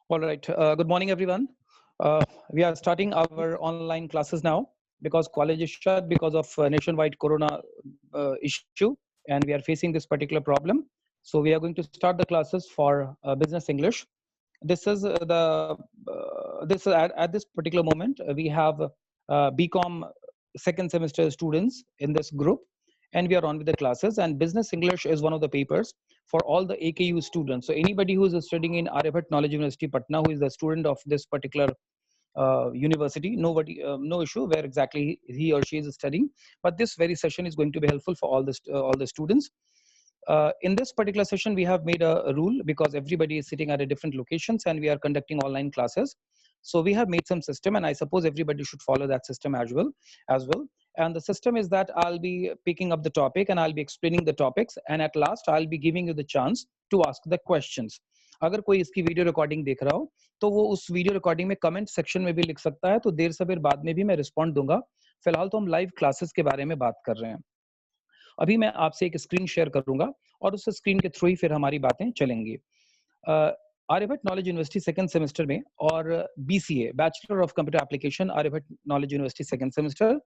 All right. Good morning, everyone. We are starting our online classes now because college is shut because of nationwide corona issue, and we are facing this particular problem. So we are going to start the classes for business English. This is at this particular moment we have BCom second semester students in this group, and we are on with the classes. And business English is one of the papers for all the AKU students. So anybody who is studying in Aryabhat Knowledge University Patna, who is the student of this particular university, no issue where exactly he or she is studying, but this very session is going to be helpful for all the students. In this particular session, we have made a rule because everybody is sitting at a different locations and we are conducting online classes. So we have made some system, and I suppose everybody should follow that system as well. And the system is that I'll be picking up the topic and I'll be explaining the topics, and at last I'll be giving you the chance to ask the questions. अगर कोई इसकी video recording देख रहा हो तो वो उस video recording में कमेंट सेक्शन में भी लिख सकता है, तो देर सवेर बाद में भी मैं रिस्पॉन्ड दूंगा। फिलहाल तो हम लाइव क्लासेस के बारे में बात कर रहे हैं। अभी मैं आपसे एक स्क्रीन शेयर करूंगा और उस स्क्रीन के थ्रू ही फिर हमारी बातें चलेंगी। Aryabhatta knowledge university second semester में और BCA bachelor of computer application Aryabhatta knowledge university second semester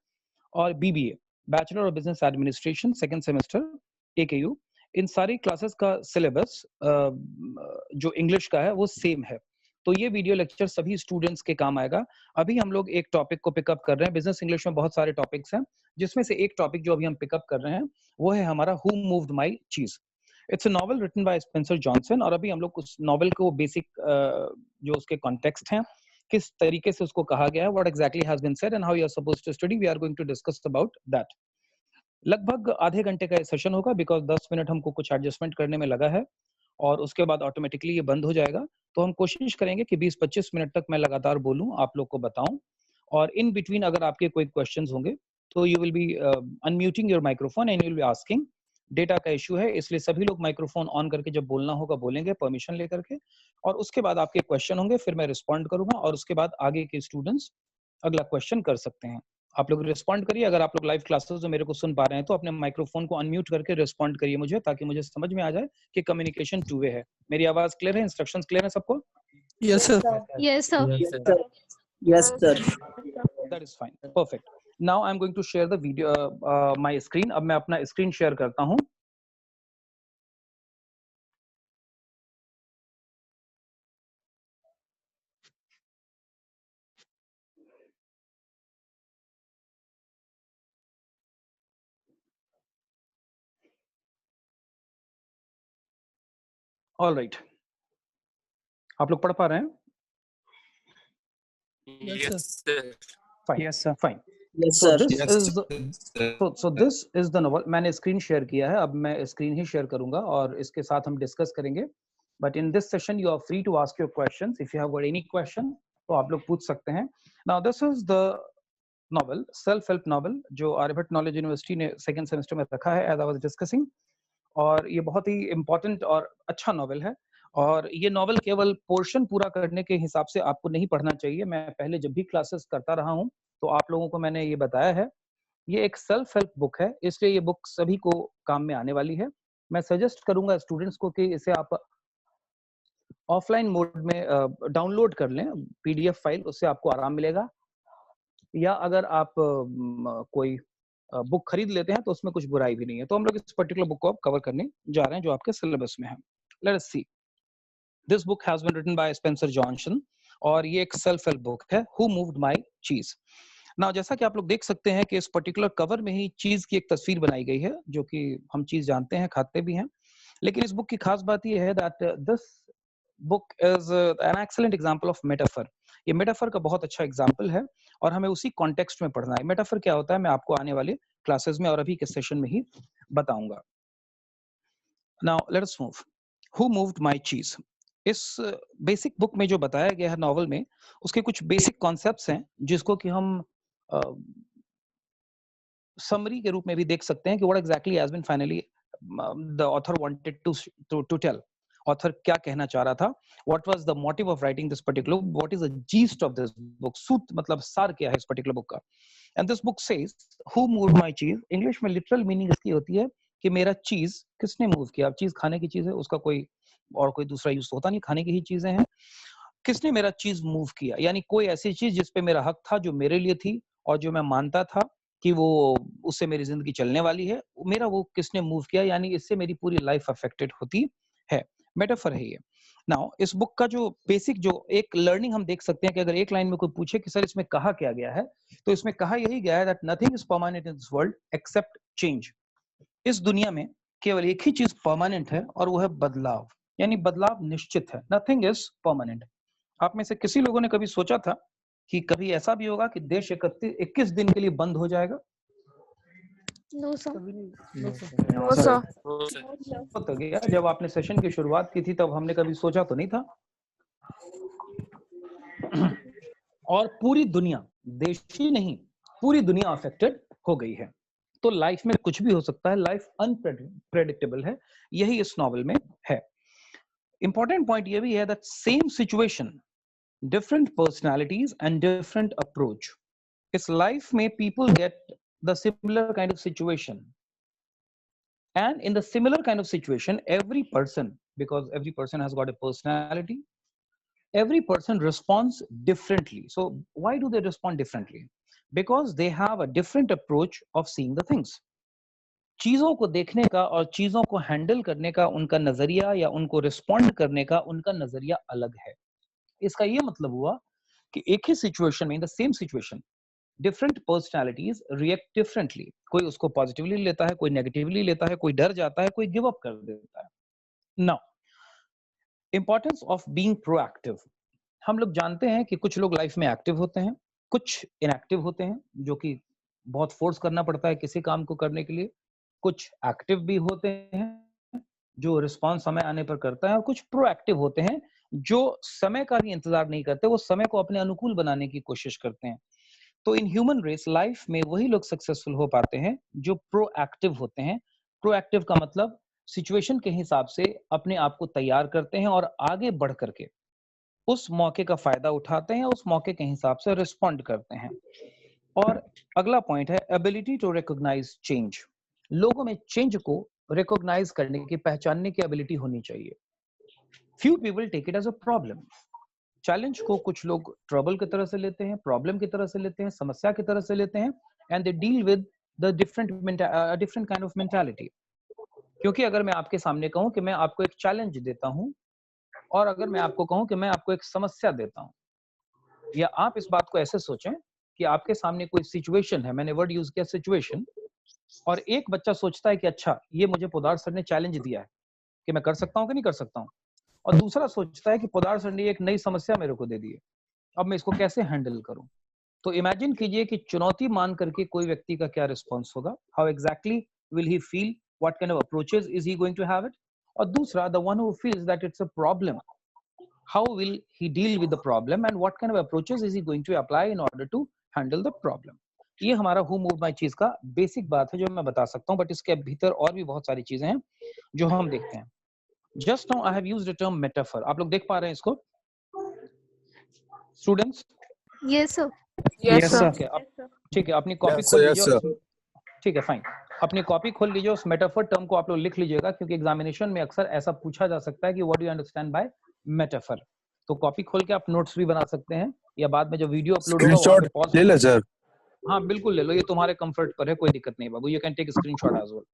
और BBA bachelor of business administration second semester AKU, इन सारी क्लासेस का सिलेबस जो इंग्लिश का है वो सेम है। तो ये वीडियो लेक्चर सभी स्टूडेंट्स के काम आएगा। अभी हम लोग एक टॉपिक को पिकअप कर रहे हैं। बिजनेस इंग्लिश में बहुत सारे टॉपिक्स हैं, जिसमें से एक टॉपिक जो अभी हम पिकअप कर रहे हैं वो है हमारा who moved my cheese. It's a novel written by Spencer Johnson, और अभी हम लोग उस नॉवेल को बेसिक जो उसके कॉन्टेक्स्ट हैं, किस तरीके से उसको कहा गया है, what exactly has been said and how you are supposed to study, we are going to discuss about that. लगभग आधे घंटे का सेशन होगा बिकॉज 10 मिनट हमको कुछ एडजस्टमेंट करने में लगा है और उसके बाद ऑटोमेटिकली ये बंद हो जाएगा। तो हम कोशिश करेंगे कि 20-25 मिनट तक मैं लगातार बोलूं, आप लोग को बताऊं, और इन बिटवीन अगर आपके कोई क्वेश्चंस होंगे तो you will be unmuting your microphone and you will be asking. Data का इशू है, इसलिए सभी लोग माइक्रोफोन ऑन करके जब बोलना होगा बोलेंगे परमिशन लेकर के, और उसके बाद आपके क्वेश्चन होंगे, फिर मैं रिस्पॉन्ड करूंगा और उसके बाद आगे के स्टूडेंट्स अगला क्वेश्चन कर सकते हैं। आप लोग रिस्पॉन्ड करिए। अगर आप लोग लाइव क्लासेस जो मेरे को सुन पा रहे हैं तो अपने माइक्रोफोन को अनम्यूट करके रिस्पॉन्ड करिए मुझे, ताकि मुझे समझ में आ जाए कि कम्युनिकेशन टू वे है। मेरी आवाज क्लियर है? इंस्ट्रक्शंस क्लियर है सबको? Yes, sir. Yes, sir. Yes, sir. Yes, sir. That is fine. Perfect. Now I'm going to share the video, my screen. अब मैं अपना स्क्रीन शेयर करता हूँ। All right. आप लोग पढ़ पा रहे हैं? Yes, sir. Fine. Yes, sir. Fine. Yes, So sir. this Yes, is sir. so this is the novel. मैंने स्क्रीन शेयर किया है, अब मैं स्क्रीन ही शेयर करूंगा और इसके साथ हम डिस्कस करेंगे। But in this session you are free to ask your questions. If you have got any question तो आप लोग पूछ सकते हैं। Now this is the novel, self help novel, जो आर्यभट्ट नॉलेज यूनिवर्सिटी ने सेकंड सेमेस्टर में रखा है, एज आई वाज डिस्कसिंग। और ये बहुत ही इम्पोर्टेंट और अच्छा नॉवेल है, और ये नॉवेल केवल पोर्शन पूरा करने के हिसाब से आपको नहीं पढ़ना चाहिए। मैं पहले जब भी क्लासेस करता रहा हूँ तो आप लोगों को मैंने ये बताया है, ये एक सेल्फ हेल्प बुक है, इसलिए ये बुक सभी को काम में आने वाली है। मैं सजेस्ट करूंगा स्टूडेंट्स को कि इसे आप ऑफलाइन मोड में डाउनलोड कर लें, PDF फाइल, उससे आपको आराम मिलेगा। या अगर आप कोई बुक खरीद लेते हैं तो उसमें कुछ बुराई भी नहीं है। तो हम लोग इस पर्टिकुलर बुक को अब कवर करने जा रहे हैं जो आपके सिलेबस में है। Let us see. This book has been written by Spencer Johnson, और ये एक सेल्फ हेल्प बुक है, हु मूव्ड माय चीज। ना जैसा कि आप लोग देख सकते हैं कि इस पर्टिकुलर कवर में ही चीज की एक तस्वीर बनाई गई है, जो कि हम चीज जानते हैं, खाते भी हैं। लेकिन इस बुक की खास बात यह है that this book is an excellent example of metaphor. ये मेटाफर का बहुत अच्छा एग्जांपल है और हमें उसी कॉन्टेक्स्ट में पढ़ना है। मेटाफर क्या होता है मैं आपको आने वाले क्लासेस में और अभी के सेशन में ही बताऊंगा। Now let us move. Who moved my चीज, इस बेसिक बुक में जो बताया गया है नॉवल में, उसके कुछ बेसिक कॉन्सेप्ट्स हैं जिसको कि हम समरी के रूप में भी देख सकते हैं कि what exactly has been finally the author wanted to tell. Author क्या कहना चाह रहा था, what was the motive of writing this particular, what is the gist of this book, सूत मतलब सार क्या है इस पर्टिकुलर बुक का। And this book says who moved my cheese. English में लिटरल मीनिंग इसकी होती है कि मेरा चीज किसने मूव किया। अब चीज खाने की चीज है, उसका कोई और कोई दूसरा यूज होता नहीं, खाने की ही चीजें हैं। किसने मेरा चीज मूव किया, यानी कोई ऐसी चीज जिस पे मेरा हक था, जो मेरे लिए थी और जो मैं मानता था कि वो उससे मेरी जिंदगी चलने वाली है, मेरा वो किसने मूव किया, यानी इससे मेरी पूरी लाइफ अफेक्टेड होती है। मेटाफर है ये। नाउ इस बुक का जो बेसिक जो एक लर्निंग हम देख सकते हैं कि अगर एक लाइन में कोई पूछे कि सर इसमें कहा क्या गया है, तो इसमें कहा यही गया है that nothing is permanent in this world accept change. इस दुनिया में केवल एक ही चीज परमानेंट है और वो है बदलाव, यानी बदलाव निश्चित है। Nothing is permanent. आप में से किसी लोगों ने कभी सोचा था कि कभी ऐसा भी होगा कि देश 21 दिन के लिए बंद हो जाएगा? No sir. No sir sir. तो गया, जब आपने सेशन की शुरुआत की थी तब हमने कभी सोचा तो नहीं था। और पूरी दुनिया, देश ही नहीं पूरी दुनिया अफेक्टेड हो गई है। तो लाइफ में कुछ भी हो सकता है, लाइफ अनप्रेडिक्टेबल है, यही इस नॉवल में है। इंपॉर्टेंट पॉइंट ये भी है that same situation, different personalities and different approach. Is life may people get the similar kind of situation, and in the similar kind of situation every person, because every person has got a personality, every person responds differently. So why do they respond differently? Because they have a different approach of seeing the things. चीजों को देखने का और चीजों को handle करने का उनका नजरिया या उनको रिस्पॉन्ड करने का उनका नजरिया अलग है। इसका ये मतलब हुआ कि एक ही सिचुएशन में, in the same situation, different personalities react differently. कोई उसको पॉजिटिवली लेता है, कोई नेगेटिवली लेता है, कोई डर जाता है, कोई गिव अप कर देता है। Now importance of being proactive. हम लोग जानते हैं कि कुछ लोग लाइफ में एक्टिव होते हैं, कुछ इनएक्टिव होते हैं, जो कि बहुत फोर्स करना पड़ता है किसी काम को करने के लिए। कुछ एक्टिव भी होते हैं जो रिस्पॉन्स समय आने पर करता है, और कुछ प्रोएक्टिव होते हैं जो समय का भी इंतजार नहीं करते, वो समय को अपने अनुकूल बनाने की कोशिश करते हैं। तो इन ह्यूमन रेस लाइफ में वही लोग सक्सेसफुल हो पाते हैं जो प्रोएक्टिव होते हैं। प्रोएक्टिव का मतलब सिचुएशन के हिसाब से अपने आप को तैयार करते हैं और आगे बढ़ करके उस मौके का फायदा उठाते हैं, उस मौके के हिसाब से रिस्पॉन्ड करते हैं। और अगला पॉइंट है एबिलिटी टू रिकॉग्नाइज चेंज। लोगों में चेंज को रिकॉग्नाइज करने की, पहचानने की एबिलिटी होनी चाहिए। Few people take it as a problem. Challenge को कुछ लोग ट्रबल की तरह से लेते हैं, प्रॉब्लम की तरह से लेते हैं, समस्या की तरह से लेते हैं, and they deal with the different kind of mentality. क्योंकि अगर मैं आपके सामने कहूं कि मैं आपको एक चैलेंज देता हूं, और अगर मैं आपको कहूं कि मैं आपको एक समस्या देता हूं, या आप इस बात को ऐसे सोचें कि आपके सामने कोई सिचुएशन है, मैंने वर्ड यूज किया सिचुएशन, और एक बच्चा सोचता है कि अच्छा ये मुझे पोदार सर ने चैलेंज दिया है कि मैं कर सकता हूं कि नहीं कर सकता हूं, और दूसरा सोचता है कि पोदार सर ने एक नई समस्या मेरे को दे दी है, अब मैं इसको कैसे हैंडल करूं। तो इमेजिन कीजिए कि चुनौती मान करके कोई व्यक्ति का क्या रिस्पॉन्स होगा, how exactly will he feel, what kind of approaches is he going to have it. और दूसरा, the one who feels that it's a problem, how will he deal with the problem and what kind of approaches is he going to apply in order to handle the problem. ये हमारा who moved my चीज का basic बात है जो मैं बता सकता हूं, बट इसके भीतर और भी बहुत सारी चीजें हैं जो हम देखते हैं। Just now I have used the term metaphor. आप लोग देख पा रहे हैं इसको students? Yes sir. Yes sir. ठीक है, अपनी कॉपी खोल लीजिए। ठीक है, फाइन। अपनी कॉपी खोल लीजिए, उस मेटाफर टर्म को आप लोग लिख लीजिएगा, क्योंकि एग्जामिनेशन में अक्सर ऐसा पूछा जा सकता है कि what do you understand by metaphor. तो कॉपी खोल के आप नोट्स भी बना सकते हैं, या बाद में जो वीडियो अपलोड होगा वहां पे पॉज ले ले सर। हाँ बिल्कुल ले लो, ये तुम्हारे कंफर्ट पर है, कोई दिक्कत नहीं बाबू, you can take screenshot as well.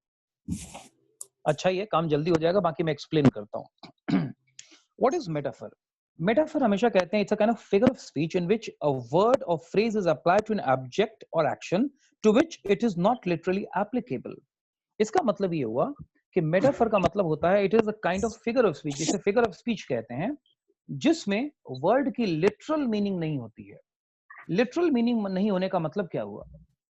अच्छा, ये काम जल्दी हो जाएगा, बाकी मैं एक्सप्लेन करता हूँ। What is metaphor? मेटाफर हमेशा कहते हैं it's a kind of figure of speech in which a word और phrase is applied to an object और action to which it is not literally applicable. इसका मतलब ये हुआ कि मेटाफर का मतलब होता है it is a kind of figure of speech, जिसे फिगर ऑफ स्पीच कहते हैं, जिसमें वर्ड की लिटरल मीनिंग नहीं होती है। लिटरल मीनिंग नहीं होने का मतलब क्या हुआ?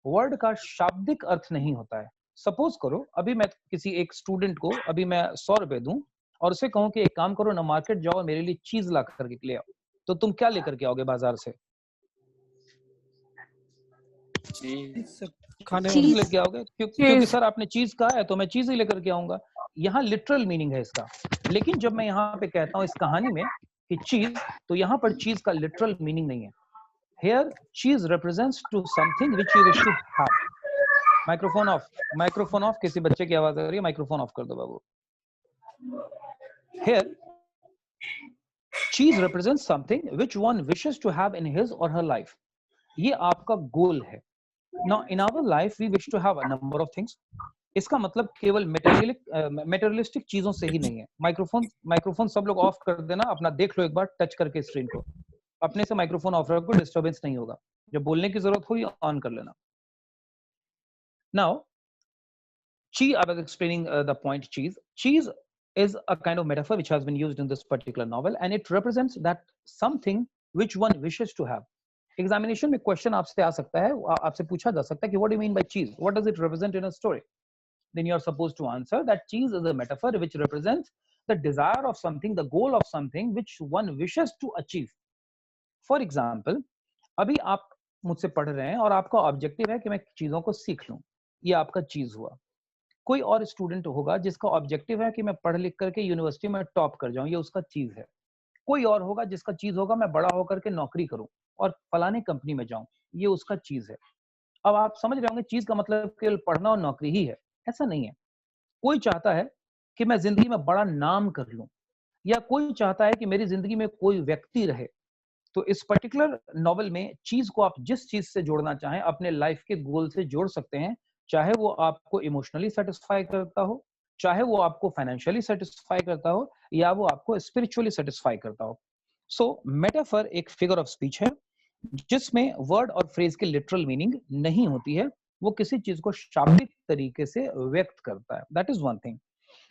वर्ड का शाब्दिक अर्थ नहीं होता है। सपोज करो अभी मैं किसी एक स्टूडेंट को अभी मैं 100 रुपए दूं और उसे कहूं कि एक काम करो ना, मार्केट जाओ और मेरे लिए चीज ला करके ले आओ, तो तुम क्या लेकर के आओगे बाजार से? खाने चीज लेके आओगे, क्योंकि सर आपने चीज कहा है तो मैं चीज ही लेकर के आऊंगा। यहाँ लिटरल मीनिंग है इसका। लेकिन जब मैं यहाँ पे कहता हूँ इस कहानी में कि चीज, तो यहाँ पर चीज का लिटरल मीनिंग नहीं है। Here, cheese represents to something which you wish to have. Microphone of, microphone of. किसी बच्चे की आवाज आ रही है, माइक्रोफोन ऑफ कर दो बाबू। Here, cheese represents something which one wishes to have in his or her life. ये आपका गोल है. Now in our life we wish to have a number of things. इसका मतलब केवल मेटेरियलिस्टिक चीजों से ही नहीं है. माइक्रोफोन सब लोग ऑफ कर देना, अपना देख लो एक बार टच करके स्क्रीन को. अपने से माइक्रोफोन ऑफ रखो, डिस्टरबेंस नहीं होगा. जब बोलने की जरूरत हो या ऑन कर लेना. Now, cheese, I was explaining the point cheese. Cheese is a kind of metaphor which has been used in this particular novel, and it represents that something which one wishes to have. Examination में question आपसे आ सकता है, आपसे पूछा जा सकता है कि what do you mean by cheese? What does it represent in a story? Then you are supposed to answer that cheese is a metaphor which represents the desire of something, the goal of something which one wishes to achieve. For example, अभी आप मुझसे पढ़ रहे हैं और आपका objective है कि मैं चीजों को सीख लूं. ये आपका चीज हुआ. कोई और स्टूडेंट होगा जिसका ऑब्जेक्टिव है कि मैं पढ़ लिख करके यूनिवर्सिटी में टॉप कर जाऊं, ये उसका चीज है. कोई और होगा जिसका चीज होगा मैं बड़ा होकर के नौकरी करूं और फलाने कंपनी में जाऊं, ये उसका चीज है. अब आप समझ रहे होंगे चीज का मतलब केवल पढ़ना और नौकरी ही है. ऐसा नहीं है. कोई चाहता है कि मैं जिंदगी में बड़ा नाम कर लूं, या कोई चाहता है कि मेरी जिंदगी में कोई व्यक्ति रहे. तो इस पर्टिकुलर नॉवल में चीज को आप जिस चीज से जोड़ना चाहें अपने लाइफ के गोल से जोड़ सकते हैं, चाहे वो आपको इमोशनली सेटिस्फाई करता हो, चाहे वो आपको फाइनेंशियली सेटिस्फाई करता हो, या वो आपको स्पिरिचुअली सेटिस्फाई करता हो. सो मेटाफर एक फिगर ऑफ स्पीच है जिसमें वर्ड और फ्रेज की लिटरल मीनिंग नहीं होती है. वो किसी चीज को शाब्दिक तरीके से व्यक्त करता है. That is one thing.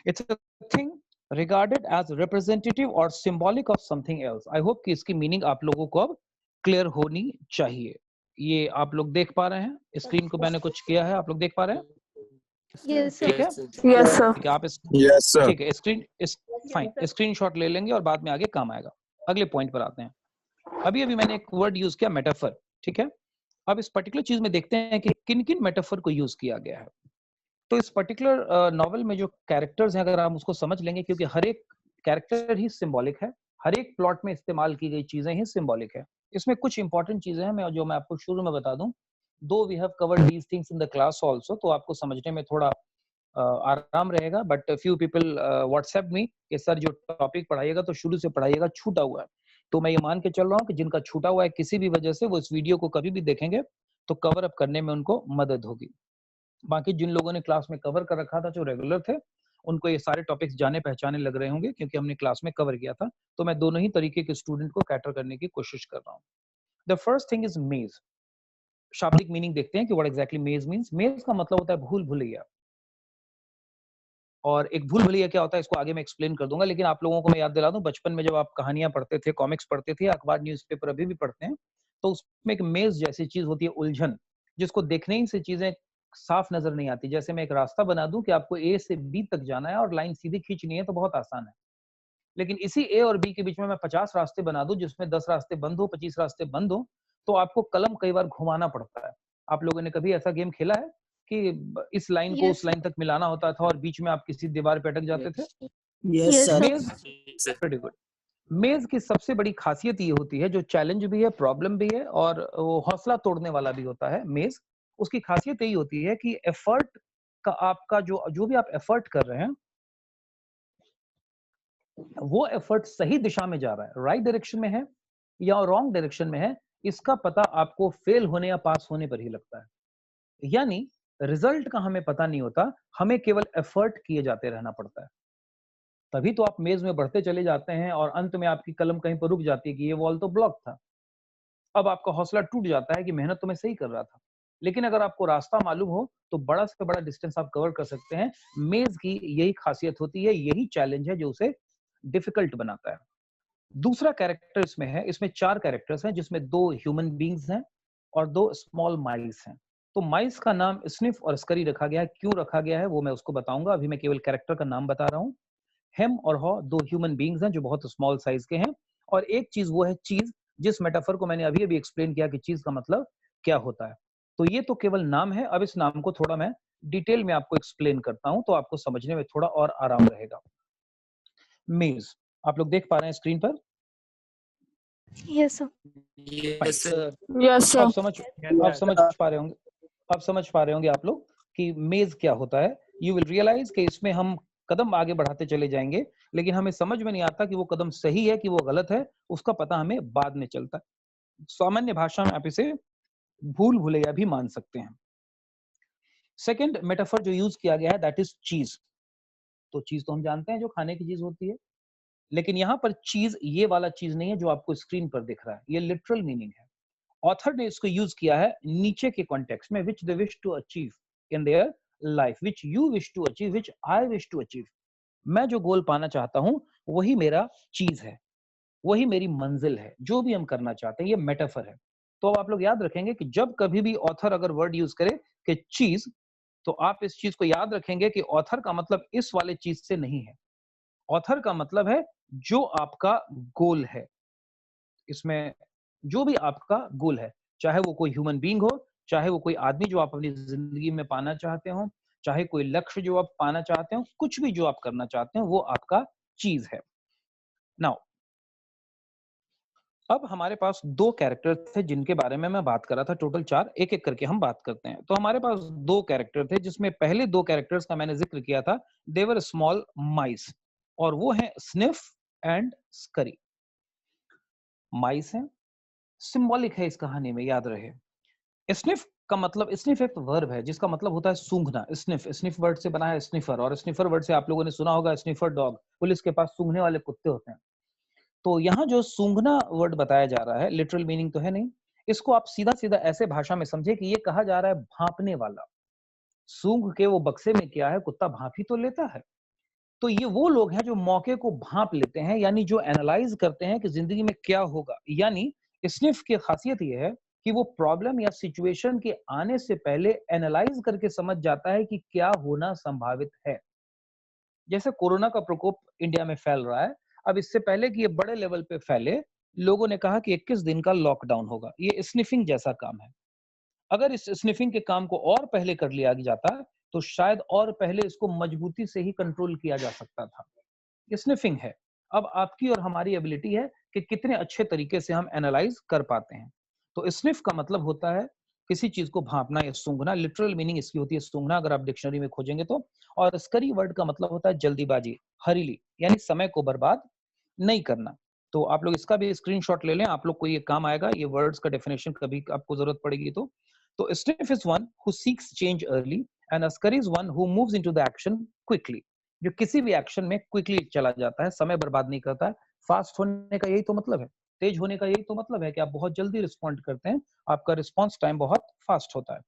It's a thing regarded as representative or symbolic of something else. I hope कि इसकी मीनिंग आप लोगों को अब क्लियर होनी चाहिए. ये आप लोग देख पा रहे हैं स्क्रीन को, मैंने कुछ किया है, आप लोग देख पा रहे हैं? Yes, sir. ठीक है. Yes, sir. ठीक है, आप Yes, sir. ठीक है, फाइन, स्क्रीनशॉट ले लेंगे और बाद में आगे काम आएगा. अगले पॉइंट पर आते हैं. अभी मैंने एक वर्ड यूज किया मेटाफर. ठीक है. अब इस पर्टिकुलर चीज में देखते हैं कि किन किन मेटाफर को यूज किया गया है. तो इस पर्टिकुलर नॉवेल में जो कैरेक्टर्स हैं अगर हम उसको समझ लेंगे, क्योंकि हर एक कैरेक्टर ही सिंबॉलिक है, हर एक प्लॉट में इस्तेमाल की गई चीजें ही सिंबॉलिक है. इसमें कुछ इंपॉर्टेंट चीजें हैं जो मैं आपको शुरू में बता दूं. Though we have covered these things in the class also, तो आपको समझने में थोड़ा आराम रहेगा. But few people WhatsApp me कि सर जो टॉपिक पढ़ाइएगा तो शुरू से पढ़ाइएगा, छूटा हुआ है. तो मैं ये मान के चल रहा हूँ कि जिनका छूटा हुआ है किसी भी वजह से, वो इस वीडियो को कभी भी देखेंगे तो कवर अप करने में उनको मदद होगी. बाकी जिन लोगों ने क्लास में कवर कर रखा था, जो रेगुलर थे, उनको ये सारे टॉपिक्स जाने पहचाने लग रहे होंगे क्योंकि हमने क्लास में कवर किया था. तो मैं दोनों ही तरीके के स्टूडेंट को कैटर करने की कोशिश कर रहा हूँ. द फर्स्ट थिंग इज मेज. शाब्दिक मीनिंग देखते हैं कि व्हाट एग्जैक्टली मेज मींस. मेज का मतलब होता है भूल भुलैया. और एक भूल भुलैया क्या होता है इसको आगे मैं एक्सप्लेन कर दूंगा, लेकिन आप लोगों को मैं याद दिला दूं, बचपन में जब आप कहानियां पढ़ते थे, कॉमिक्स पढ़ते थे, अखबार न्यूज़पेपर अभी भी पढ़ते हैं, तो उसमें एक मेज जैसी चीज होती है, उलझन, जिसको देखने ही से चीजें साफ नजर नहीं आती. जैसे मैं एक रास्ता बना दूं कि आपको ए से बी तक जाना है और लाइन सीधी खींचनी है तो बहुत आसान है, लेकिन इसी ए और बी के बीच में मैं 50 रास्ते बना दूं जिसमें 10 रास्ते बंद हो, 25 रास्ते बंद हो, तो आपको कलम कई बार घुमाना पड़ता है. आप लोगों ने कभी ऐसा गेम खेला है कि इस लाइन को Yes. उस लाइन तक मिलाना होता था और बीच में आप किसी दीवार पे अटक जाते थे? Yes, Yes, sir. मेज, वेरी गुड. मेज की सबसे बड़ी खासियत ये होती है, जो चैलेंज भी है, प्रॉब्लम भी है और वो हौसला तोड़ने वाला भी होता है मेज. उसकी खासियत यही होती है कि एफर्ट का आपका जो भी आप एफर्ट कर रहे हैं, वो एफर्ट सही दिशा में जा रहा है, राइट डायरेक्शन में है या रॉन्ग डायरेक्शन में है, इसका पता आपको फेल होने या पास होने पर ही लगता है. यानी रिजल्ट का हमें पता नहीं होता, हमें केवल एफर्ट किए जाते रहना पड़ता है. तभी तो आप मेज में बढ़ते चले जाते हैं और अंत में आपकी कलम कहीं पर रुक जाती है कि ये वॉल तो ब्लॉक था. अब आपका हौसला टूट जाता है कि मेहनत तो मैं सही कर रहा था. लेकिन अगर आपको रास्ता मालूम हो तो बड़ा से बड़ा डिस्टेंस आप कवर कर सकते हैं. मेज की यही खासियत होती है, यही चैलेंज है जो उसे डिफिकल्ट बनाता है. दूसरा कैरेक्टर इसमें है, इसमें 4 कैरेक्टर्स हैं जिसमें 2 ह्यूमन बीइंग्स हैं और 2 स्मॉल माइस हैं. तो माइस का नाम स्निफ और स्करी रखा गया है. क्यों रखा गया है वो मैं उसको बताऊंगा, अभी मैं केवल कैरेक्टर का नाम बता रहा हूँ. हेम और हॉ 2 ह्यूमन बीइंग्स हैं जो बहुत स्मॉल साइज के हैं. और एक चीज वो है चीज, जिस मेटाफर को मैंने अभी अभी एक्सप्लेन किया कि चीज का मतलब क्या होता है. तो ये तो केवल नाम है. अब इस नाम को थोड़ा मैं डिटेल में आपको एक्सप्लेन करता हूं तो आपको समझने में थोड़ा और आराम रहेगा. मेज आप लोग देख पा रहे हैं स्क्रीन पर? Yes, sir. Yes, sir. Yes, sir. आप समझ पा रहे होंगे आप लोग कि मेज क्या होता है. यू विल रियलाइज कि इसमें हम कदम आगे बढ़ाते चले जाएंगे, लेकिन हमें समझ में नहीं आता कि वो कदम सही है कि वो गलत है, उसका पता हमें बाद में चलता है। सामान्य भाषा में आप इसे भूल भुलैया भी मान सकते हैं। सेकंड मेटाफर जो यूज किया गया है दैट इज चीज। तो चीज तो हम जानते हैं जो खाने की चीज होती है, लेकिन यहाँ पर चीज ये वाला चीज नहीं है जो आपको स्क्रीन पर दिख रहा है, ये लिटरल मीनिंग है। ऑथर ने इसको यूज किया है नीचे के कॉन्टेक्स्ट में, which they wish to achieve in their life, which you wish to achieve, which I wish to achieve. मैं जो गोल पाना चाहता हूं वही मेरा चीज है, वही मेरी मंजिल है, जो भी हम करना चाहते हैं, ये मेटाफर है। तो अब आप लोग याद रखेंगे कि जब कभी भी ऑथर अगर वर्ड यूज करे कि चीज, तो आप इस चीज को याद रखेंगे कि ऑथर का मतलब इस वाले चीज से नहीं है। ऑथर का मतलब है जो आपका गोल है, इसमें जो भी आपका गोल है, चाहे वो कोई ह्यूमन बीइंग हो, चाहे वो कोई आदमी जो आप अपनी जिंदगी में पाना चाहते हो, चाहे कोई लक्ष्य जो आप पाना चाहते हो, कुछ भी जो आप करना चाहते हो वो आपका चीज है। नाउ अब हमारे पास दो कैरेक्टर थे जिनके बारे में मैं बात कर रहा था, टोटल 4, एक एक करके हम बात करते हैं। तो हमारे पास दो कैरेक्टर थे जिसमें पहले दो कैरेक्टर्स का मैंने जिक्र किया था, देवर स्मॉल माइस, और वो है स्निफ एंड स्करी। माइस है, सिंबॉलिक है इस कहानी में, याद रहे। स्निफ का मतलब, स्निफ एक वर्ब है जिसका मतलब होता है सूंघना। स्निफ, स्निफ वर्ड से बना है स्निफर, और स्निफर वर्ड से आप लोगों ने सुना होगा स्निफर डॉग, पुलिस के पास सूंघने वाले कुत्ते होते हैं। तो यहाँ जो सूंघना वर्ड बताया जा रहा है, लिटरल मीनिंग तो है नहीं, इसको आप सीधा सीधा ऐसे भाषा में समझे कि ये कहा जा रहा है भांपने वाला। सूंघ के वो बक्से में क्या है, कुत्ता भांप ही तो लेता है। तो ये वो लोग हैं जो मौके को भांप लेते हैं, यानी जो एनालाइज करते हैं कि जिंदगी में क्या होगा। यानी स्निफ की खासियत ये है कि वो प्रॉब्लम या सिचुएशन के आने से पहले एनालाइज करके समझ जाता है कि क्या होना संभावित है। जैसे कोरोना का प्रकोप इंडिया में फैल रहा है, अब इससे पहले कि ये बड़े लेवल पे फैले, लोगों ने कहा कि 21 दिन का लॉकडाउन होगा। ये स्निफिंग जैसा काम है। अगर इस स्निफिंग के काम को और पहले कर लिया जाता तो शायद और पहले इसको मजबूती से ही कंट्रोल किया जा सकता था। स्निफिंग है। अब आपकी और हमारी एबिलिटी है कि कितने अच्छे तरीके से हम एनालाइज कर पाते हैं। तो स्निफ का मतलब होता है किसी चीज को भांपना या सूंघना, लिटरल मीनिंग इसकी होती है सूंघना अगर आप डिक्शनरी में खोजेंगे तो। और स्करी वर्ड का मतलब होता है जल्दीबाजी, हरीली, यानी समय को बर्बाद नहीं करना। तो आप लोग इसका भी स्क्रीनशॉट ले लें, आप लोग को ये काम आएगा, ये वर्ड्स का डेफिनेशन कभी आपको जरूरत पड़ेगी तो Sniff is one who seeks change early and Scurry is one who moves into the action quickly, जो किसी भी एक्शन में क्विकली चला जाता है, समय बर्बाद नहीं करता है। फास्ट होने का यही तो मतलब है, तेज होने का यही तो मतलब है कि आप बहुत जल्दी रिस्पॉन्ड करते हैं, आपका रिस्पॉन्स टाइम बहुत फास्ट होता है।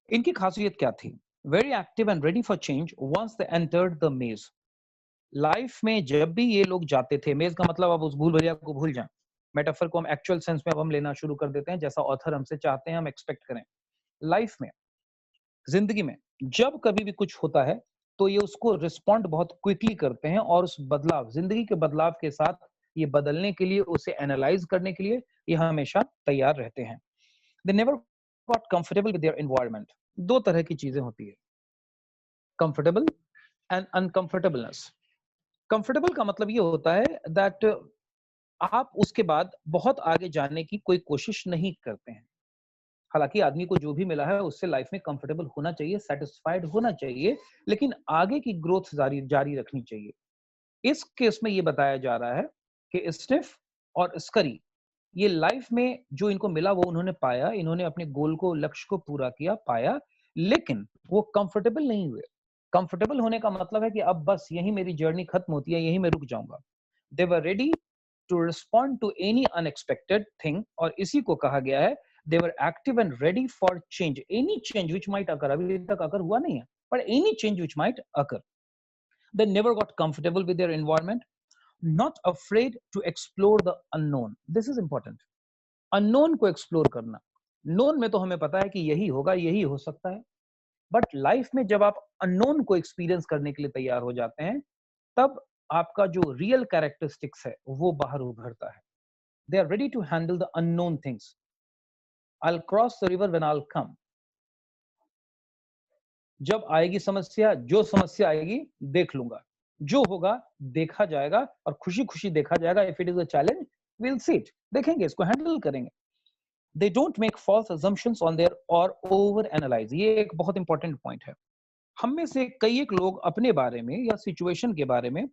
इनकी खासियत क्या थी? Very active and ready for change once they entered the maze. Life में जब भी ये लोग जाते थे, मेज का मतलब आप उस भूल भैया को भूल जाएं, मेटाफर को हम एक्चुअल सेंस में अब हम लेना शुरू कर देते हैं, जैसा ऑथर हमसे चाहते हैं हम एक्सपेक्ट करें। लाइफ में, जिंदगी में जब कभी भी कुछ होता है तो ये उसको रिस्पॉन्ड बहुत क्विकली करते हैं, और उस बदलाव, जिंदगी के बदलाव के साथ ये बदलने के लिए, उसे एनालाइज करने के लिए ये हमेशा तैयार रहते हैं। दे never got comfortable with their environment. दो तरह की चीजें होती है, कंफर्टेबल एंड अनकंफर्टेबलनेस। कंफर्टेबल का मतलब ये होता है दैट आप उसके बाद बहुत आगे जाने की कोई कोशिश नहीं करते हैं। हालांकि आदमी को जो भी मिला है उससे लाइफ में कंफर्टेबल होना चाहिए, सेटिस्फाइड होना चाहिए, लेकिन आगे की ग्रोथ जारी रखनी चाहिए। इस केस में ये बताया जा रहा है कि स्निफ और स्करी, ये लाइफ में जो इनको मिला वो उन्होंने पाया, इन्होंने अपने गोल को, लक्ष्य को पूरा किया, पाया, लेकिन वो कंफर्टेबल नहीं हुए। कंफर्टेबल होने का मतलब है कि अब बस यही मेरी जर्नी खत्म होती है, यही मैं रुक जाऊंगा। They were ready to respond to any unexpected thing, और इसी को कहा गया है they were active and ready for change, any change which might occur. अभी तक अकर हुआ नहीं है, पर any change which might occur. They never got comfortable with their environment, not afraid to explore the unknown. This is important. Unknown को explore करना। Known में तो हमें पता है कि यही होगा, यही हो सकता है, बट लाइफ में जब आप अननोन को एक्सपीरियंस करने के लिए तैयार हो जाते हैं, तब आपका जो रियल कैरेक्टरिस्टिक्स है वो बाहर उभरता है। They are ready to handle the unknown things. I'll cross the river when I'll come. जब आएगी समस्या, जो समस्या आएगी देख लूंगा, जो होगा देखा जाएगा, और खुशी खुशी देखा जाएगा। If it is a challenge, we'll see it, देखेंगे, इसको हैंडल करेंगे। They don't make false assumptions on their or over analyze. ये एक बहुत इंपॉर्टेंट पॉइंट है। हम में से कई एक लोग अपने बारे में या सिचुएशन के बारे में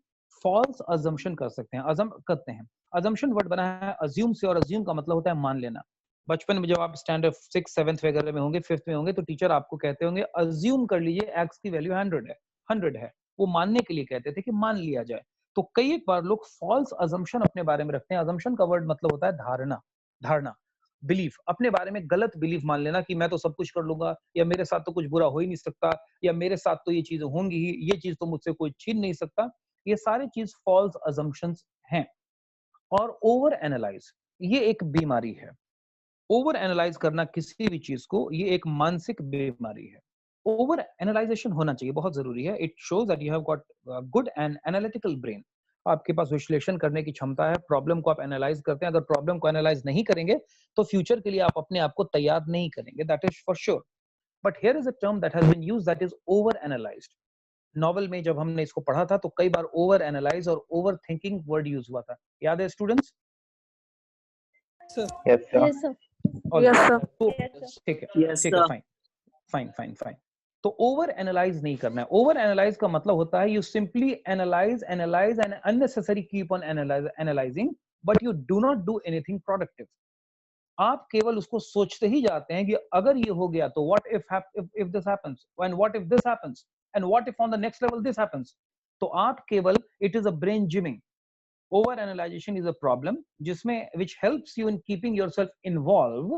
फॉल्स अजम्पशन कर सकते हैं, अजम करते हैं। अजम्पशन वर्ड बना है अज्यूम से, और अज्यूम का मतलब होता है मान लेना। बचपन में जब आप स्टैंडर्ड 6 7th वगैरह में होंगे, 5th में होंगे, तो टीचर आपको कहते होंगे अज्यूम कर लीजिए एक्स की वैल्यू 100 है। वो मानने के लिए कहते थे कि मान लिया जाए। तो कई एक बार लोग फॉल्स अजम्पशन अपने बारे में रखते हैं। अजम्पशन का वर्ड मतलब होता है धारणा, धारणा, बिलीफ, अपने बारे में गलत बिलीफ मान लेना कि मैं तो सब कुछ कर लूंगा, या मेरे साथ तो कुछ बुरा हो ही नहीं सकता, या मेरे साथ तो ये चीजें होंगी ही, ये चीज तो मुझसे कोई छीन नहीं सकता। ये सारी चीज फॉल्स अजम्पशंस हैं। और ओवर एनालाइज, ये एक बीमारी है। ओवर एनालाइज करना किसी भी चीज को, ये एक मानसिक बीमारी है। ओवर एनालाइजेशन होना चाहिए, बहुत जरूरी है। It shows that you have got good and analytical brain. आपके पास विश्लेषण करने की क्षमता है, प्रॉब्लम को आप एनालाइज करते हैं। अगर प्रॉब्लम को एनालाइज नहीं करेंगे तो फ्यूचर के लिए आप अपने आप को तैयार नहीं करेंगे, that is for sure. But here is a term that has been used, that is over analysed. Novel में जब हमने इसको पढ़ा था तो कई बार ओवर एनालाइज और ओवर थिंकिंग वर्ड यूज हुआ था, याद है students? Sir. Yes, sir. Yes, sir. Yes, sir. तो Yes, sir. ठीक है, Yes, ठीक है, sir. Fine fine fine fine. तो ओवर एनालाइज नहीं करना है। ओवर एनालाइज का मतलब होता है you simply analyse analyse and unnecessary keep on analysing, but you do not do anything productive. आप केवल उसको सोचते ही जाते हैं कि अगर ये हो गया तो what if this happens, and what if this happens, and what if on the next level this happens. तो आप केवल, it is a brain gymming. Over analysation is a problem जिसमें which helps you in keeping yourself involved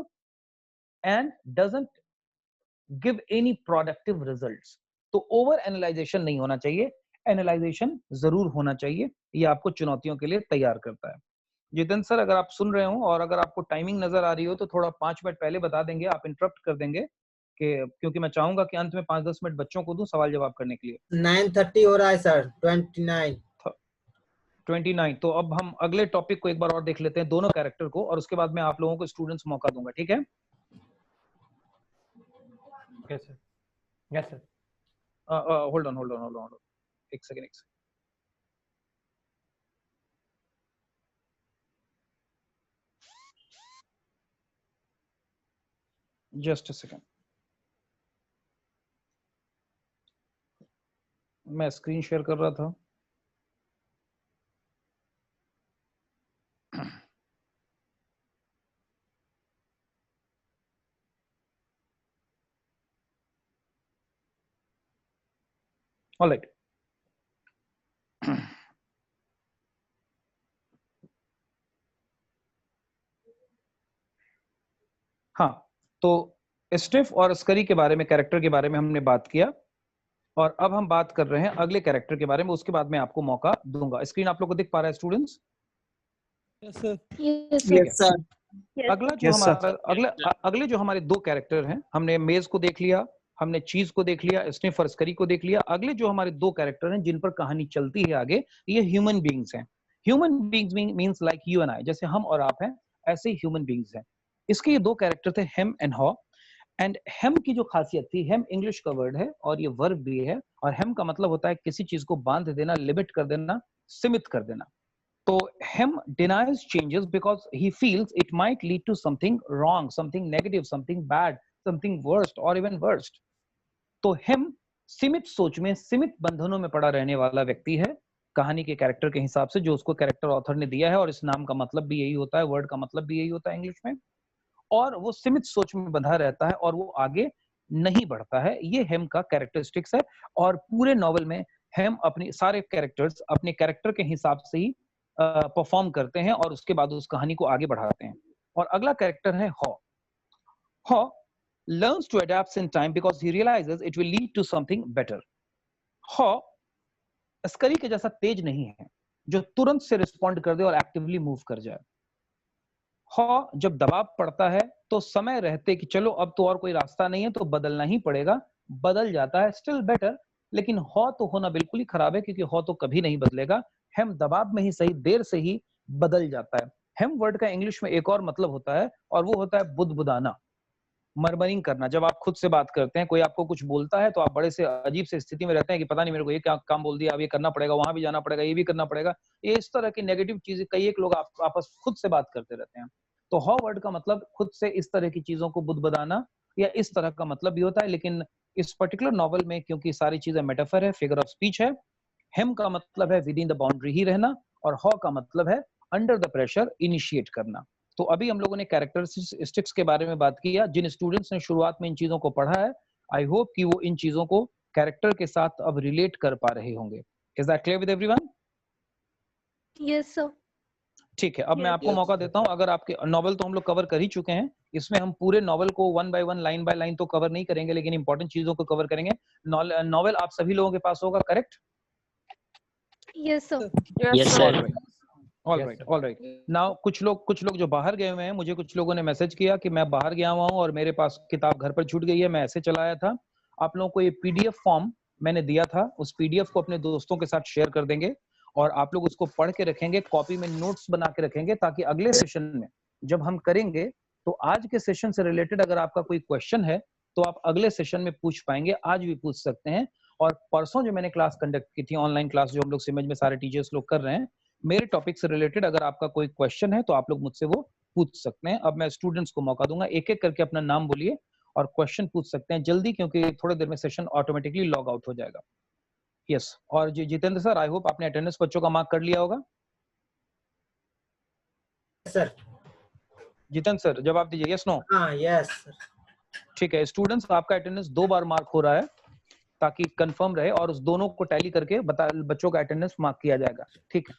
and doesn't give any productive results। तो over analysation नहीं होना चाहिए, analysation जरूर होना चाहिए। ये आपको चुनौतियों के लिए तैयार करता है। जितेंद्र सर, अगर आप सुन रहे हो और अगर आपको टाइमिंग नजर आ रही हो तो थोड़ा 5 मिनट पहले बता देंगे, आप इंटरप्ट कर देंगे कि, क्योंकि मैं चाहूंगा कि अंत में 5-10 मिनट बच्चों को दूं सवाल जवाब करने के लिए। 9:30 हो रहा है सर, 29। 29। तो अब हम अगले टॉपिक को एक बार और देख लेते हैं, दोनों कैरेक्टर को, और उसके बाद मैं आप लोगों को स्टूडेंट्स मौका दूंगा, ठीक है? Yes, sir. Yes, sir. Hold on एक सेकंड। जस्ट अ सेकंड, मैं स्क्रीन शेयर कर रहा था। ऑलराइट। हाँ, तो स्टिफ और स्करी के बारे में, कैरेक्टर के बारे में हमने बात किया, और अब हम बात कर रहे हैं अगले कैरेक्टर के बारे में। उसके बाद मैं आपको मौका दूंगा। स्क्रीन आप लोग को दिख पा रहा है students? Yes, sir. Yes, sir. Yes, sir. Yes, अगला जो Yes, sir. हमारा अगले जो हमारे दो कैरेक्टर हैं, हमने मेज को देख लिया, हमने चीज को देख लिया, स्निफ और स्करी को देख लिया। अगले जो हमारे दो कैरेक्टर हैं जिन पर कहानी चलती है आगे, ये ह्यूमन बीइंग्स हैं। Human beings means like you and I, जैसे हम और आप हैं, ऐसे ही ह्यूमन बीइंग्स हैं। इसके ये दो कैरेक्टर थे, हेम एंड हॉ। एंड हेम की जो खासियत थी, हेम इंग्लिश का वर्ड है और ये वर्ब भी है, और हेम का मतलब होता है किसी चीज को बांध देना, लिमिट कर देना, सीमित कर देना। So him denies changes because he feels it might lead to something wrong, something negative, something bad, something worst or even worst. तो him सीमित सोच में, सीमित बंधनों में पड़ा रहने वाला व्यक्ति है कहानी के कैरेक्टर के हिसाब से, जो उसको कैरेक्टर ऑथर ने दिया है। और इस नाम का मतलब भी यही होता है, वर्ड का मतलब भी यही होता है इंग्लिश में। और वो सीमित सोच में बंधा रहता है और वो आगे नहीं बढ़ता है। ये हेम का कैरेक्टरिस्टिक्स है। और पूरे नॉवल में हेम अपने सारे कैरेक्टर्स अपने कैरेक्टर के हिसाब से ही परफॉर्म करते हैं और उसके बाद उस कहानी को आगे बढ़ाते हैं। और अगला कैरेक्टर है हॉ। हॉ learns to adapt in time because he realizes it will lead to something better. हॉ स्करी के जैसा तेज नहीं है जो तुरंत से रिस्पॉन्ड कर दे और एक्टिवली मूव कर जाए। हॉ जब दबाव पड़ता है तो समय रहते कि चलो अब तो और कोई रास्ता नहीं है तो बदलना ही पड़ेगा, बदल जाता है, स्टिल बेटर। लेकिन हॉ तो होना बिल्कुल ही खराब है, क्योंकि हॉ तो कभी नहीं बदलेगा। हेम दबाव में ही सही, देर से ही बदल जाता है। हेम वर्ड का इंग्लिश में एक और मतलब होता है, और वो होता है बुदबुदाना, मरमरिंग करना। जब आप खुद से बात करते हैं, कोई आपको कुछ बोलता है तो आप बड़े से अजीब से स्थिति में रहते हैं कि पता नहीं मेरे को ये क्या काम बोल दिया, अब ये करना पड़ेगा, वहां भी जाना पड़ेगा, ये भी करना पड़ेगा। ये इस तरह की नेगेटिव चीजें कई एक लोग आपस खुद से बात करते रहते हैं। तो हॉ वर्ड का मतलब खुद से इस तरह की चीजों को बुदबुदाना या इस तरह का मतलब भी होता है। लेकिन इस पर्टिकुलर नॉवल में क्योंकि सारी चीजें मेटाफर है, फिगर ऑफ स्पीच है, हेम का मतलब है विद इन द बाउंड्री ही रहना, और हॉ का मतलब है अंडर द प्रेशर इनिशिएट करना। तो अभी हम लोगों ने कैरेक्टरिस्टिक्स के बारे में बात किया। जिन स्टूडेंट्स ने शुरुआत में इन चीजों को पढ़ा है, आई होप कि वो इन चीजों को कैरेक्टर के साथ अब रिलेट कर पा रहे होंगे। Is that clear with everyone? Yes, sir. ठीक है, अब मैं Yes. आपको मौका देता हूं। अगर आपके नॉवल तो हम लोग कवर कर ही चुके हैं, इसमें हम पूरे नॉवल को one by one, line by line तो कवर नहीं करेंगे, लेकिन इंपॉर्टेंट चीजों को कवर करेंगे। नॉवल आप सभी लोगों के पास होगा, correct? Yes, sir. Yes, sir. All right. Now कुछ लोग जो बाहर गए हुए हैं, मुझे कुछ लोगों ने मैसेज किया कि मैं बाहर गया हुआ हूं और मेरे पास किताब घर पर छूट गई है, मैं ऐसे चला आया था। आप लोगों को ये पीडीएफ फॉर्म मैंने दिया था, उस पीडीएफ को अपने दोस्तों के साथ शेयर कर देंगे और आप लोग उसको पढ़ के रखेंगे, कॉपी में नोट्स बना के रखेंगे, ताकि अगले सेशन में जब हम करेंगे तो आज के सेशन से रिलेटेड अगर आपका कोई क्वेश्चन है तो आप अगले सेशन में पूछ पाएंगे, आज भी पूछ सकते हैं। और परसों जो मैंने क्लास कंडक्ट की थी, ऑनलाइन क्लास जो हम लोग सिमज में सारे टीचर्स लोग कर रहे हैं, मेरे टॉपिक से रिलेटेड अगर आपका कोई क्वेश्चन है तो आप लोग मुझसे वो पूछ सकते हैं। अब मैं स्टूडेंट्स को मौका दूंगा, एक एक करके अपना नाम बोलिए और क्वेश्चन पूछ सकते हैं जल्दी, क्योंकि थोड़ी देर में सेशन ऑटोमेटिकली लॉग आउट हो जाएगा। यस, और जितेंद्र सर, आई होप आपने अटेंडेंस बच्चों का मार्क कर लिया होगा। सर। जितेंद्र सर जवाब दीजिए, यस नो? हाँ, यस सर। ठीक है स्टूडेंट्स, आपका अटेंडेंस 2 बार मार्क हो रहा है ताकि कंफर्म रहे, और उस दोनों को टैली करके बच्चों का अटेंडेंस मार्क किया जाएगा। ठीक है,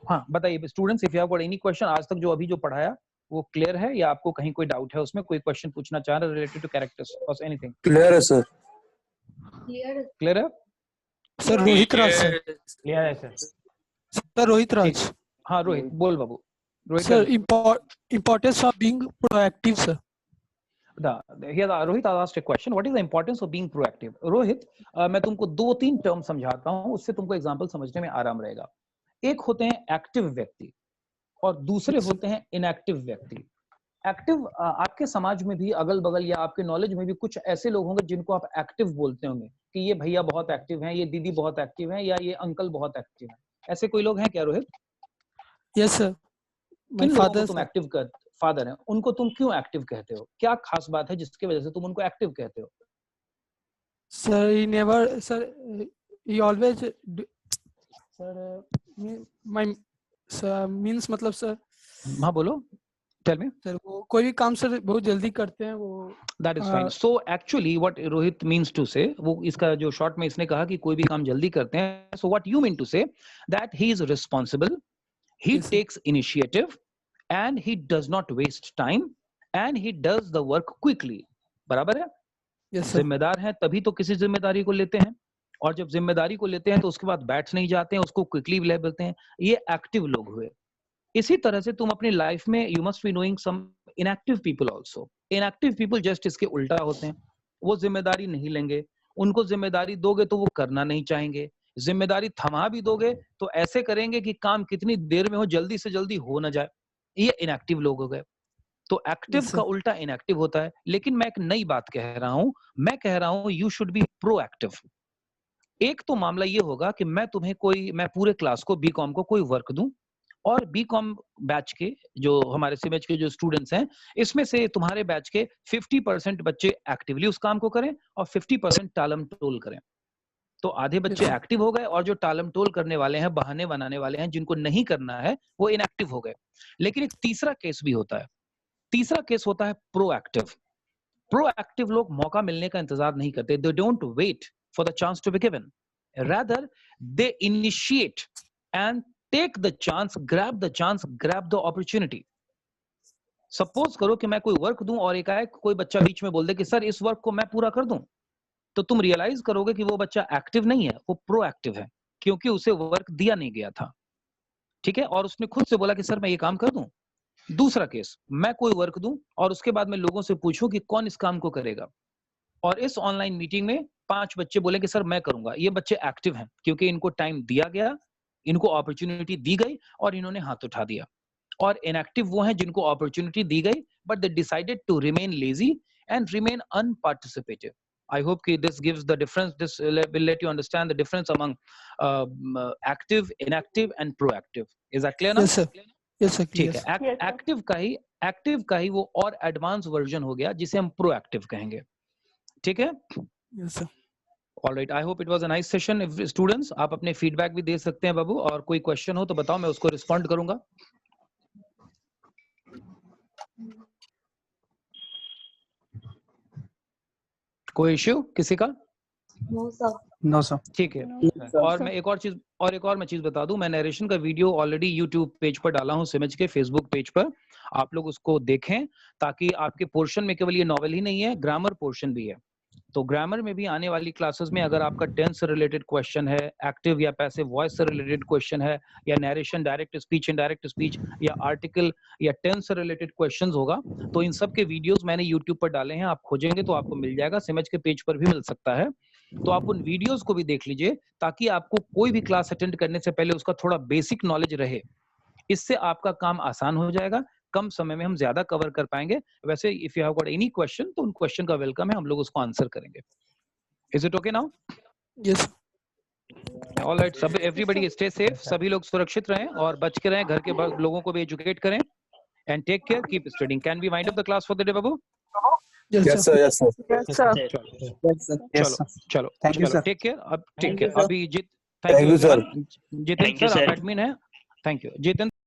हाँ बताइए students, if you have got any question, आज तक जो अभी जो पढ़ाया वो क्लियर है या आपको कहीं कोई डाउट है उसमें, कोई क्वेश्चन पूछना चाह रहे रिलेटेड टू कैरेक्टर्स और एनीथिंग? Clear है सर। क्लियर है sir Rohit Raj sir. Clear है सर। सर रोहित राज। हाँ रोहित बोल बाबू। Rohit sir importance of being proactive sir. Here Rohit asked a question, what is the importance of being proactive? Rohit मैं तुमको 2-3 टर्म समझाता हूँ, उससे तुमको एग्जांपल समझने में आराम रहेगा। एक होते हैं एक्टिव व्यक्ति और दूसरे होते हैं इनएक्टिव व्यक्ति। एक्टिव, आपके समाज में भी अगल बगल या आपके नॉलेज में भी कुछ ऐसे लोग होंगे जिनको आप एक्टिव बोलते होंगे कि ये भैया बहुत एक्टिव हैं, ये दीदी बहुत एक्टिव हैं, या ये अंकल बहुत एक्टिव हैं। ऐसे कोई लोग हैं क्या रोहित? Yes sir. किन लोगों को तुम एक्टिव कर, फादर हैं, उनको तुम क्यों एक्टिव कहते हो? क्या खास बात है जिसकी वजह से तुम उनको एक्टिव कहते हो? Sir he never sir he always sir my sir means मतलब सर। हाँ बोलो, टेल मी। सर वो कोई भी काम सर बहुत जल्दी करते हैं वो। That is fine. So actually what Rohit means to say, वो इसका जो शॉर्ट में इसने कहा कि कोई भी काम जल्दी करते हैं, so what you mean to say that he is responsible, he takes initiative and he does not waste time and he does the work quickly। बराबर है? yes, जिम्मेदार हैं तभी तो किसी जिम्मेदारी को लेते हैं, और जब जिम्मेदारी को लेते हैं तो उसके बाद बैठ नहीं जाते हैं, उसको क्विकली ले लेते हैं। ये एक्टिव लोग हुए। इसी तरह से तुम अपनी लाइफ में you must be knowing some inactive people also. Inactive people just इसके उल्टा होते हैं, वो जिम्मेदारी नहीं लेंगे, उनको जिम्मेदारी दोगे तो वो करना नहीं चाहेंगे, जिम्मेदारी थमा भी दोगे तो ऐसे करेंगे कि काम कितनी देर में हो, जल्दी से जल्दी हो ना जाए। ये इनएक्टिव लोग हो गए। तो एक्टिव का उल्टा इनएक्टिव होता है। लेकिन मैं एक नई बात कह रहा हूं, मैं कह रहा हूं यू शुड बी प्रोएक्टिव। एक तो मामला ये होगा कि मैं पूरे क्लास को बीकॉम को कोई वर्क दूं, और बीकॉम बैच के जो हमारे सीमेज के जो स्टूडेंट्स हैं, इसमें से तुम्हारे बैच के 50% बच्चे एक्टिवली उस काम को करें और 50% टालम टोल करें। तो आधे बच्चे एक्टिव हो गए, और जो टालम टोल करने वाले हैं, बहाने बनाने वाले हैं, जिनको नहीं करना है, वो इनएक्टिव हो गए। लेकिन एक तीसरा केस भी होता है। तीसरा केस होता है प्रोएक्टिव। प्रोएक्टिव लोग मौका मिलने का इंतजार नहीं करते। They don't wait for the chance to be given, rather they initiate and take the chance, grab the chance, grab the opportunity. Suppose करो कि मैं कोई वर्क दूं और एकाएक कोई बच्चा बीच में बोल दे कि सर इस वर्क को मैं पूरा कर दूं, तो तुम रियलाइज करोगे कि वो बच्चा एक्टिव नहीं है, वो प्रोएक्टिव है, क्योंकि उसे वर्क दिया नहीं गया था। ठीक है, और उसने खुद से बोला कि सर मैं ये काम कर दूं। दूसरा केस, मैं कोई वर्क दूं और उसके बाद मैं लोगों से पूछूं कि कौन इस काम को करेगा, और इस ऑनलाइन मीटिंग में 5 बच्चे बोले कि सर मैं करूंगा। ये बच्चे एक्टिव हैं क्योंकि इनको टाइम दिया गया, इनको अपॉर्चुनिटी दी गई और इन्होंने हाथ उठा दिया। और इनएक्टिव वो हैं जिनको अपॉर्चुनिटी दी गई but they decided to remain lazy and remain unparticipative. I hope कि this gives the difference. This will let you understand the difference among active, inactive, and proactive. Is that clear now? Yes, sir. Yes, sir. ठीक है। Active का ही वो और advance version हो गया जिसे हम प्रोएक्टिव कहेंगे। ठीक है, Yes, sir. All right, I hope it was a nice session. If students, आप अपने feedback भी दे सकते हैं बाबू, और कोई question हो तो बताओ, मैं उसको respond करूंगा. कोई issue किसी का? No, sir. No, sir. ठीक है. No, और sir. मैं एक और मैं चीज बता दूं, मैं नरेशन का वीडियो ऑलरेडी यूट्यूब पेज पर डाला हूं, सिमज के फेसबुक पेज पर. आप लोग उसको देखें, ताकि आपके पोर्शन में केवल ये नॉवेल ही नहीं है, ग्रामर पोर्शन भी है. तो ग्रामर में भी आने वाली क्लासेस में अगर आपका टेंस से रिलेटेड क्वेश्चन है, एक्टिव या पैसिव वॉइस से रिलेटेड क्वेश्चन है, या narration, direct speech, indirect speech, या आर्टिकल या टेंस से रिलेटेड क्वेश्चंस होगा, तो इन सब के वीडियोस मैंने यूट्यूब पर डाले हैं. आप खोजेंगे तो आपको मिल जाएगा, सिमज के पेज पर भी मिल सकता है. तो आप उन वीडियोस को भी देख लीजिए, ताकि आपको कोई भी क्लास अटेंड करने से पहले उसका थोड़ा बेसिक नॉलेज रहे. इससे आपका काम आसान हो जाएगा, कम समय में हम ज्यादा कवर कर पाएंगे. वैसे if you have got any question, तो उन क्वेश्चन का वेलकम है, हम लोग उसको आंसर करेंगे. Is it okay now? Yes, sir. All right, सब एवरीबॉडी स्टे सेफ, सभी लोग सुरक्षित रहें और बच के रहें, घर के लोगों को भी एजुकेट करें. And take care, keep studying. Can we wind up the class for the day बाबू? Yes, Yes, sir. sir. Yes, sir. Yes, sir. चलो चलो Thank you, चलो, sir. Take care. अब Thank ठीक है, you, sir. अभी Thank you, sir. Jitendra sir, आप admin है. Thank you. जितेंद्र